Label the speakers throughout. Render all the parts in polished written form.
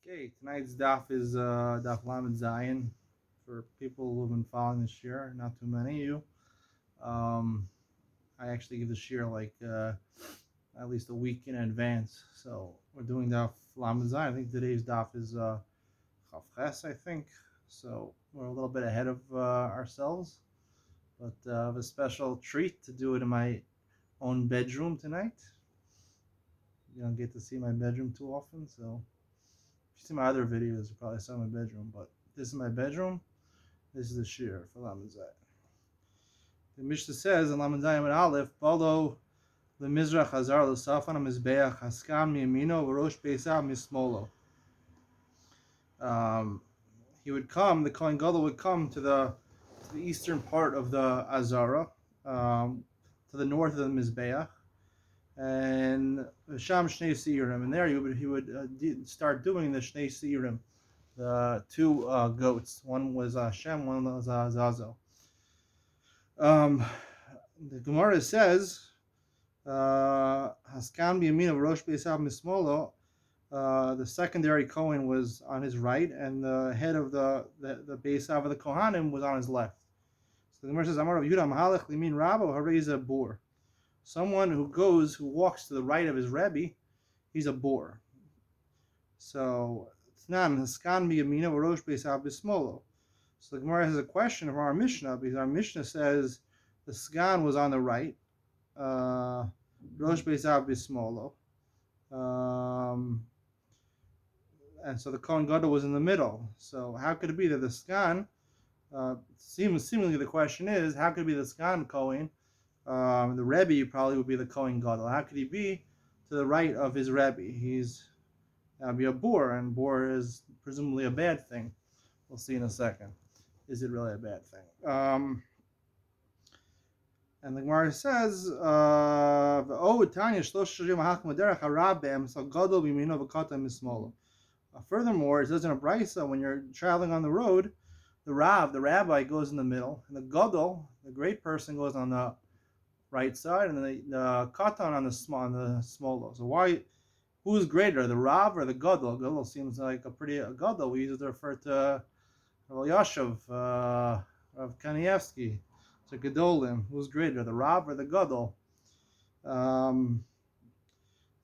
Speaker 1: Okay, tonight's daf is daf Lamed Zion for people who have been following this year. Not too many of you. Um, I actually give this year like at least a week in advance. So we're doing daf Lamed Zion. I think today's daf is Chav Ches, I think. So we're a little bit ahead of ourselves, but I have a special treat to do it in my own bedroom tonight. You don't get to see my bedroom too often, so if you see my other videos, you probably saw my bedroom, but this is my bedroom. This is the shir for Lamed Zayin. The Mishnah says in Lamed Zayin and Aleph, Balo the Mizrach Hazar l'Safan Mizbeach Haskam Miyamino V'Rosh Beisav Mismolo. He would come. The Kohen Gadol would come to the eastern part of the Azara, to the north of the Mizbeach, and Sham Shnei Seirim, and there he would start doing the Shnei Seirim, the two goats. One was Shem, one was Zazel. The Gemara says, Haskan b'yamin of Rosh Beisav Mismolo. The secondary Kohen was on his right, and the head of the Beisav of the Kohanim was on his left. So the Gemara says, Amar Rav Yudah Mahalech Limin Rabo Hareza Bor. Someone who walks to the right of his Rebbe, he's a bore. So Tnan Haskan b'yamin of Rosh Beisav Mismolo. So the Gemara has a question of our Mishnah, because our Mishnah says the Sgan was on the right, Rosh Beisav Bismolo, and so the Kohen Gadol was in the middle. So how could it be that the Sgan, seemingly the question is, how could it be the Sgan Kohen, the Rebbe probably would be the Kohen Gadol. How could he be to the right of his Rebbe? That'd be a bor, and bor is presumably a bad thing. We'll see in a second. Is it really a bad thing? And the Gemara says, furthermore, it says in a brisa, when you're traveling on the road, the rabbi goes in the middle, and the gadol, the great person, goes on the right side, and the katan on the small. So why? Who's greater, the Rav or the gadol? Gadol seems like a gadol. We use it to refer to Yashav, of Kanievsky. So Gedolim, who's greater, the Rav or the Gadol? And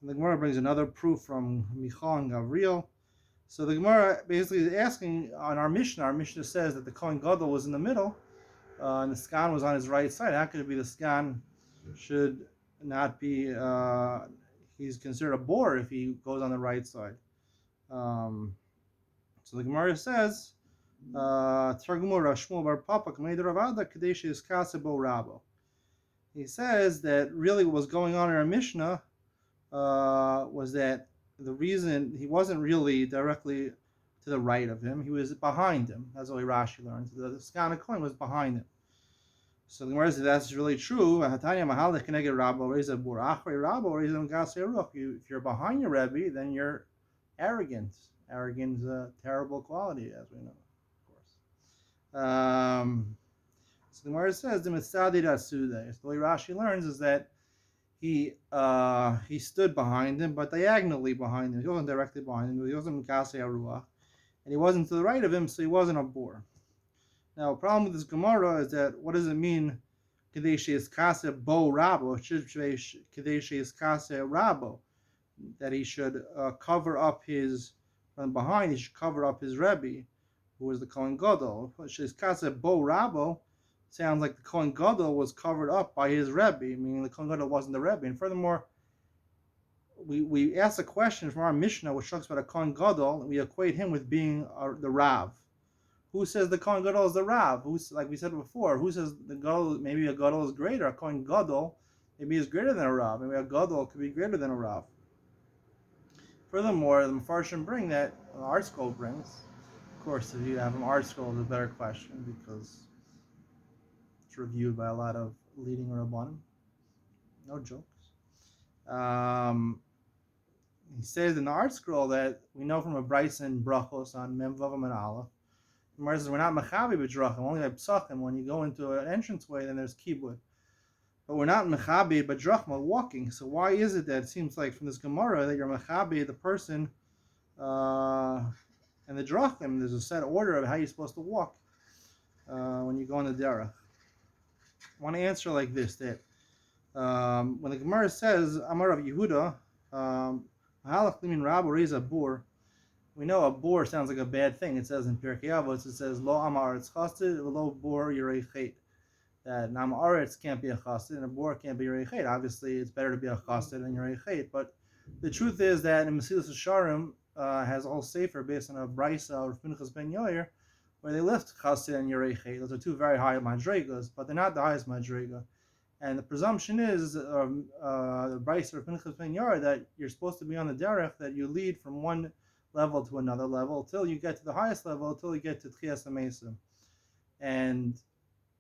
Speaker 1: the Gemara brings another proof from Michal and Gavriel. So the Gemara basically is asking on our Mishnah. Our Mishnah says that the Kohen Gadol was in the middle, and the Skan was on his right side. How could it be the Skan should not be? He's considered a bore if he goes on the right side. So the Gemara says. He says that really what was going on in our Mishnah was that the reason he wasn't really directly to the right of him, he was behind him. That's what Rashi learns. The Skan Kohen was behind him. So the Gemara says that's really true. If you're behind your Rebbe, then you're arrogant. Arrogance is a terrible quality, as we know. So the Gemara says the Mitzadi Rasude. The way Rashi learns is that he stood behind him, but diagonally behind him. He wasn't directly behind him. He wasn't Mikasei Aruach, and he wasn't to the right of him, so he wasn't a bore. Now, the problem with this Gemara is that what does it mean? Kadei sheis kase bo rabo. It should say kadei sheis kase rabo. That he should cover up his from behind. He should cover up his Rebbe, who was the Kohen Gadol. Shizkase Bo Rabo sounds like the Kohen Gadol was covered up by his Rebbe, meaning the Kohen Gadol wasn't the Rebbe. And furthermore, we ask a question from our Mishnah, which talks about a Kohen Gadol, and we equate him with being the Rav. Who says the Kohen Gadol is the Rav? Who's, like we said before, who says the Gadol, maybe a Gadol is greater? A Kohen Gadol maybe is greater than a Rav. Maybe a Gadol could be greater than a Rav. Furthermore, the Mefarshim bring that, the Art Scroll brings. Of course, if you have an art scroll, it's a better question because it's reviewed by a lot of leading Rabbanim. No jokes. He says in the art scroll that we know from a Bryson Brachos on Mem Vavam and Aleph. Gemara says we're not mechabi b'drachim, only by psachim. When you go into an entranceway, then there's kibud. But we're not mechabi b'drachim, walking. So why is it that it seems like from this Gemara that you're mechabi the person Uh, and the drachim, there's a set order of how you're supposed to walk when you go on the derech. I want to answer like this: that when the Gemara says Amar of Yehuda, Mahalach limin Rab Reza Bur, we know a bor sounds like a bad thing. It says in Pirkei Avos, it says Lo Amar It's Chassid, Lo Bor Yirei Chet. That an Amaretz can't be a Chassid and a bor can't be Yirei Chet. Obviously, it's better to be a Chassid than Yirei Chet. But the truth is that in Mesilas Yesharim has a whole sefer based on a brisa or Pinchas ben Yair, where they lift Chassid and Yirei Chet. Those are two very high madrigas, but they're not the highest madriga. And the presumption is the brisa or Pinchas ben Yair that you're supposed to be on the derech, that you lead from one level to another level till you get to the highest level, till you get to Tchias HaMesim. And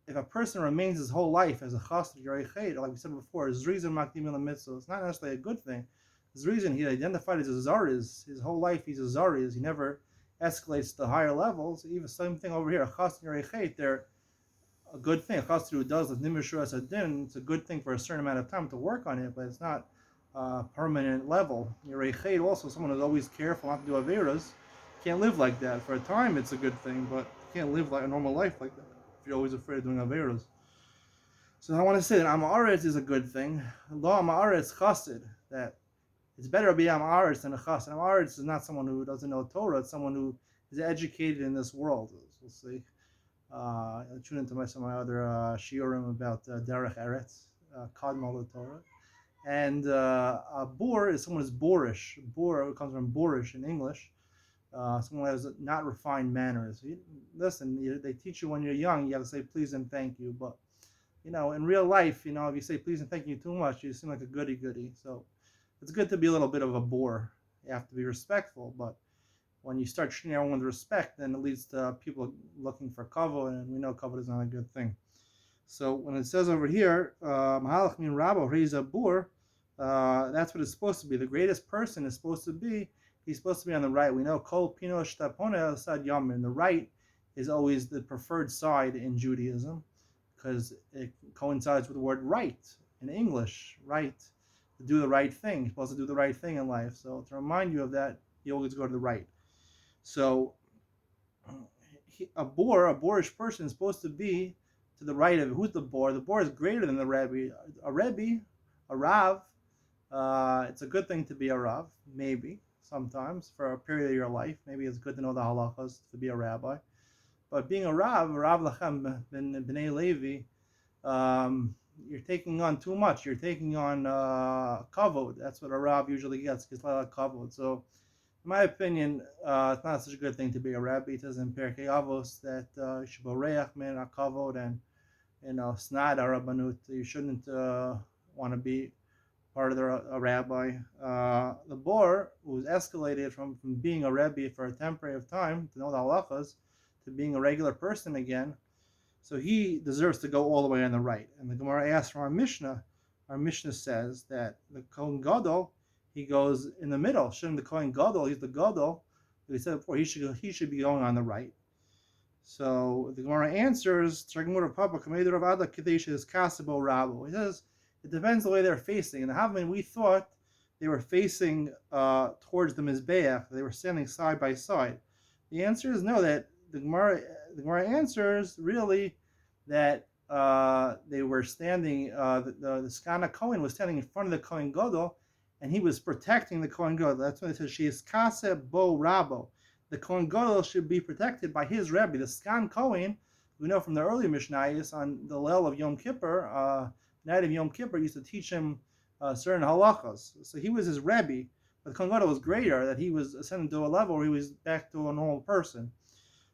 Speaker 1: if a person remains his whole life as a chassid Yirei Chet, like we said before, Zrizim Makdim El Mitzvah, it's not necessarily a good thing. The reason he identified as a Zariz, his whole life he's a Zariz, he never escalates to higher levels. Even same thing over here, a chassid Yirei Chet, they're a good thing. A chassid who does the Nimishur Asadin, it's a good thing for a certain amount of time to work on it, but it's not permanent level. Yirei Chet also, someone who's always careful not to do Averas, can't live like that. For a time it's a good thing, but you can't live like a normal life like that if you're always afraid of doing Averas. So I want to say that Amaretz is a good thing. Lo Amaretz Chassid, that it's better to be Amaretz than a Chassid. Amaretz is not someone who doesn't know Torah, it's someone who is educated in this world. We'll see. I'll tune into some of my other shiurim about Derech Eretz, Kadmol Torah. And a bor is someone who's boorish. Bor comes from boorish in English. Someone who has not refined manners. They teach you when you're young, you have to say please and thank you. But, in real life, if you say please and thank you too much, you seem like a goody-goody. So it's good to be a little bit of a bor. You have to be respectful. But when you start treating everyone with respect, then it leads to people looking for kavod, and we know kavod is not a good thing. So when it says over here, Mahalach min Rabo Reza Bur, that's what it's supposed to be. The greatest person is supposed to be, he's supposed to be on the right. We know Kol Pino Shtapona Sad Yamin. The right is always the preferred side in Judaism because it coincides with the word right in English, right, to do the right thing. You're supposed to do the right thing in life. So to remind you of that, you always go to the right. So a boorish person is supposed to be to the right of it. Who's the bor? The bor is greater than the Rebbe. A Rav, it's a good thing to be a Rav, maybe, sometimes, for a period of your life. Maybe it's good to know the halachas to be a rabbi. But being a Rav Lachem B'nai Levi, you're taking on too much. You're taking on kavod. That's what a Rav usually gets. Gets a lot of kavod. So, in my opinion, it's not such a good thing to be a rabbi. It says in Pirkei Avos that Shiboreach min kavod and snad arabanut. You shouldn't want to be part of a rabbi. The bor was escalated from being a rabbi for a temporary of time to know the halachas to being a regular person again. So he deserves to go all the way on the right. And the Gemara asks from our Mishnah. Our Mishnah says that the Kohen Gadol, he goes in the middle. Shouldn't the Kohen Gadol, he's the Gadol, we said before, he should be going on the right. So the Gemara answers, he says, it depends the way they're facing. And the Havman, we thought they were facing towards the Mizbeach. They were standing side by side. The answer is no, that the Gemara answers really that they were standing, the Skana Kohen was standing in front of the Kohen Gadol, and he was protecting the Kohen Gadol. That's why it says, she is Kase Bo Rabo. The Kohen Gadol should be protected by his Rebbe. The Skan Kohen, we know from the earlier Mishnayos on the Leil of Yom Kippur, night of Yom Kippur, used to teach him certain halachas. So he was his Rebbe, but the Kohen Gadol was greater, that he was ascended to a level where he was back to a normal person.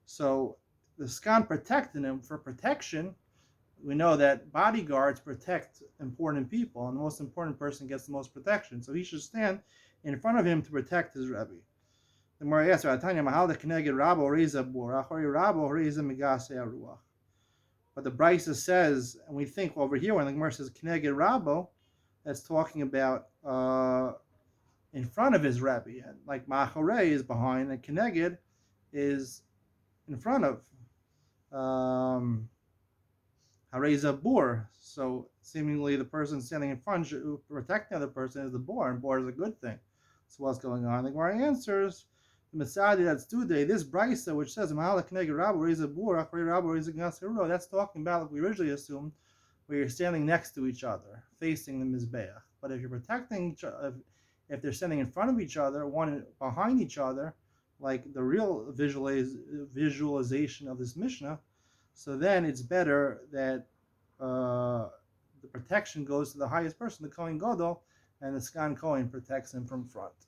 Speaker 1: So the Skan protected him. For protection, we know that bodyguards protect important people, and the most important person gets the most protection. So he should stand in front of him to protect his Rebbe. The Gemara asks, but the Brisa says, and we think over here when the Gemara says Keneged Rabo, that's talking about in front of his Rebbe, and like Machore is behind, and Keneged is in front of Hareza Bor. So seemingly the person standing in front protecting the other person is the Bor, and Bor is a good thing. So what's going on? The Gemara answers, Masadi that's today, this brisa which says Mahalak Neg Rabba Reza Burak, Rabba Reza Gasero, that's talking about like we originally assumed, where you're standing next to each other, facing the Mizbeach. But if you're protecting each other, if they're standing in front of each other, one behind each other, like the real visualization of this Mishnah, so then it's better that the protection goes to the highest person, the Kohen Gadol, and the Skan Kohen protects him from front.